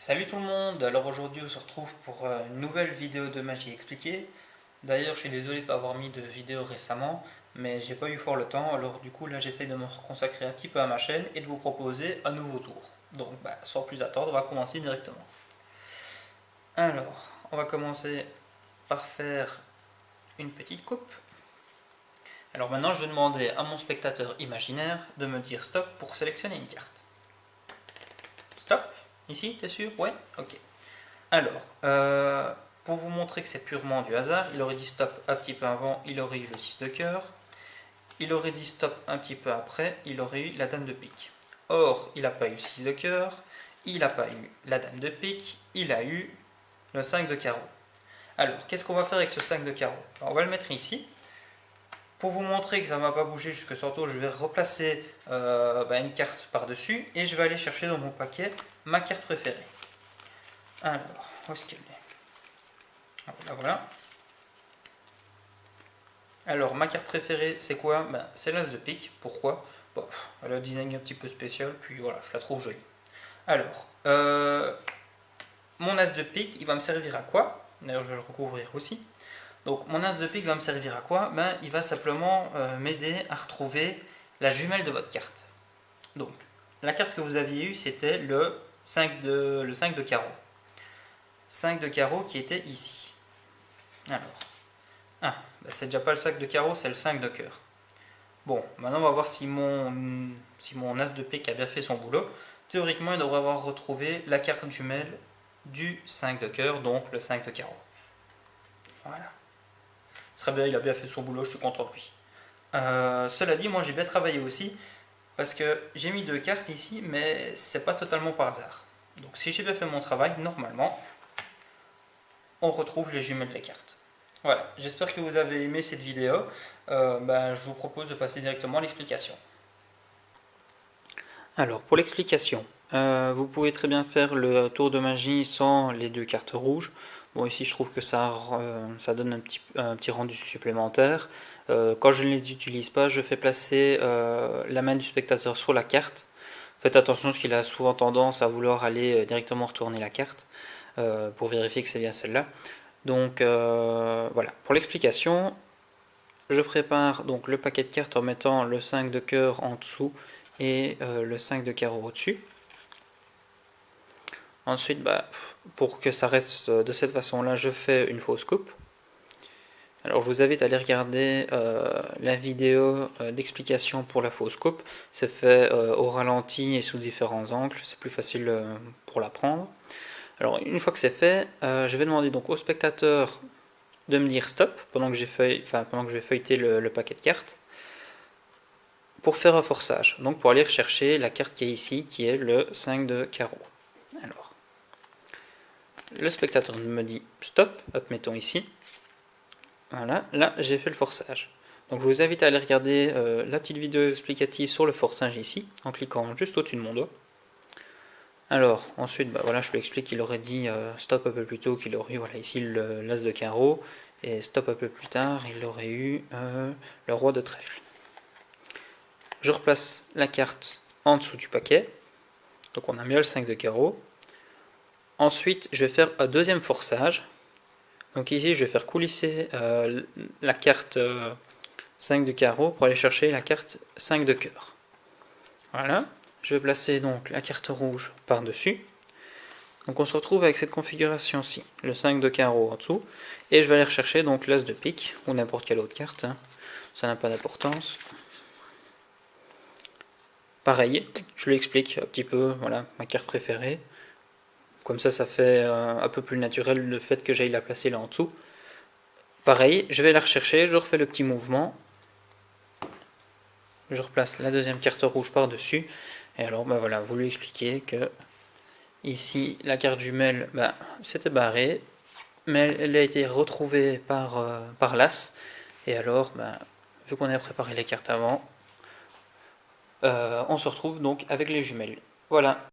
Salut tout le monde, alors aujourd'hui on se retrouve pour une nouvelle vidéo de magie expliquée. D'ailleurs je suis désolé de ne pas avoir mis de vidéo récemment, mais j'ai pas eu fort le temps, alors du coup là j'essaye de me consacrer un petit peu à ma chaîne et de vous proposer un nouveau tour. Donc sans plus attendre, on va commencer directement. Alors, on va commencer par faire une petite coupe. Alors maintenant je vais demander à mon spectateur imaginaire de me dire stop pour sélectionner une carte. Stop. Ici, t'es sûr? Ouais? Ok. Alors, pour vous montrer que c'est purement du hasard, il aurait dit stop un petit peu avant, il aurait eu le 6 de cœur. Il aurait dit stop un petit peu après, il aurait eu la dame de pique. Or, il n'a pas eu le 6 de cœur, il n'a pas eu la dame de pique, il a eu le 5 de carreau. Alors, qu'est-ce qu'on va faire avec ce 5 de carreau? On va le mettre ici. Pour vous montrer que ça ne va pas bouger jusque tantôt, je vais replacer une carte par-dessus et je vais aller chercher dans mon paquet ma carte préférée. Alors, où est-ce qu'elle est? Voilà. Alors, ma carte préférée, c'est quoi? C'est l'as de pique. Pourquoi? Bon, elle a un design un petit peu spécial, puis voilà, je la trouve jolie. Alors, mon as de pique, il va me servir à quoi? D'ailleurs, je vais le recouvrir aussi. Donc, mon as de pique va me servir à quoi? Il va simplement m'aider à retrouver la jumelle de votre carte. Donc, la carte que vous aviez eue, c'était le 5 de carreau. 5 de carreau qui était ici. Alors, c'est déjà pas le 5 de carreau, c'est le 5 de cœur. Bon, maintenant on va voir si mon as de pique a bien fait son boulot. Théoriquement, il devrait avoir retrouvé la carte jumelle du 5 de cœur, donc le 5 de carreau. Voilà. Très bien, il a bien fait son boulot, je suis content de lui. Cela dit, moi j'ai bien travaillé aussi, parce que j'ai mis deux cartes ici, mais c'est pas totalement par hasard. Donc si j'ai bien fait mon travail, normalement, on retrouve les jumelles des cartes. Voilà, j'espère que vous avez aimé cette vidéo. Je vous propose de passer directement à l'explication. Alors, pour l'explication, vous pouvez très bien faire le tour de magie sans les deux cartes rouges. Bon, ici, je trouve que ça donne un petit rendu supplémentaire. Quand je ne les utilise pas, je fais placer la main du spectateur sur la carte. Faites attention parce qu'il a souvent tendance à vouloir aller directement retourner la carte pour vérifier que c'est bien celle-là. Donc voilà, pour l'explication, je prépare donc le paquet de cartes en mettant le 5 de cœur en dessous et le 5 de carreau au-dessus. Ensuite, pour que ça reste de cette façon-là, je fais une fausse coupe. Alors je vous invite à aller regarder la vidéo d'explication pour la fausse coupe. C'est fait au ralenti et sous différents angles, c'est plus facile pour l'apprendre. Alors une fois que c'est fait, je vais demander donc au spectateur de me dire stop pendant que je vais feuilleter le paquet de cartes pour faire un forçage, donc pour aller rechercher la carte qui est ici, qui est le 5 de carreau. Alors, le spectateur me dit stop, admettons ici. Voilà, là j'ai fait le forçage. Donc je vous invite à aller regarder la petite vidéo explicative sur le forçage ici, en cliquant juste au-dessus de mon doigt. Alors, ensuite, voilà, je lui explique qu'il aurait dit stop un peu plus tôt, qu'il aurait eu ici l'as de carreau, et stop un peu plus tard, il aurait eu le roi de trèfle. Je replace la carte en dessous du paquet, donc on a bien le 5 de carreau. Ensuite, je vais faire un deuxième forçage. Donc ici, je vais faire coulisser la carte 5 de carreau pour aller chercher la carte 5 de cœur. Voilà. Je vais placer donc la carte rouge par-dessus. Donc on se retrouve avec cette configuration-ci, le 5 de carreau en dessous, et je vais aller rechercher donc l'as de pique, ou n'importe quelle autre carte, ça n'a pas d'importance. Pareil, je lui explique un petit peu, voilà, ma carte préférée, comme ça fait un peu plus naturel le fait que j'aille la placer là en dessous. Pareil, je vais la rechercher, je refais le petit mouvement, je replace la deuxième carte rouge par-dessus, et alors voilà, vous lui expliquez que ici la carte jumelle c'était barré, mais elle a été retrouvée par l'as, et alors vu qu'on a préparé les cartes avant, on se retrouve donc avec les jumelles. Voilà.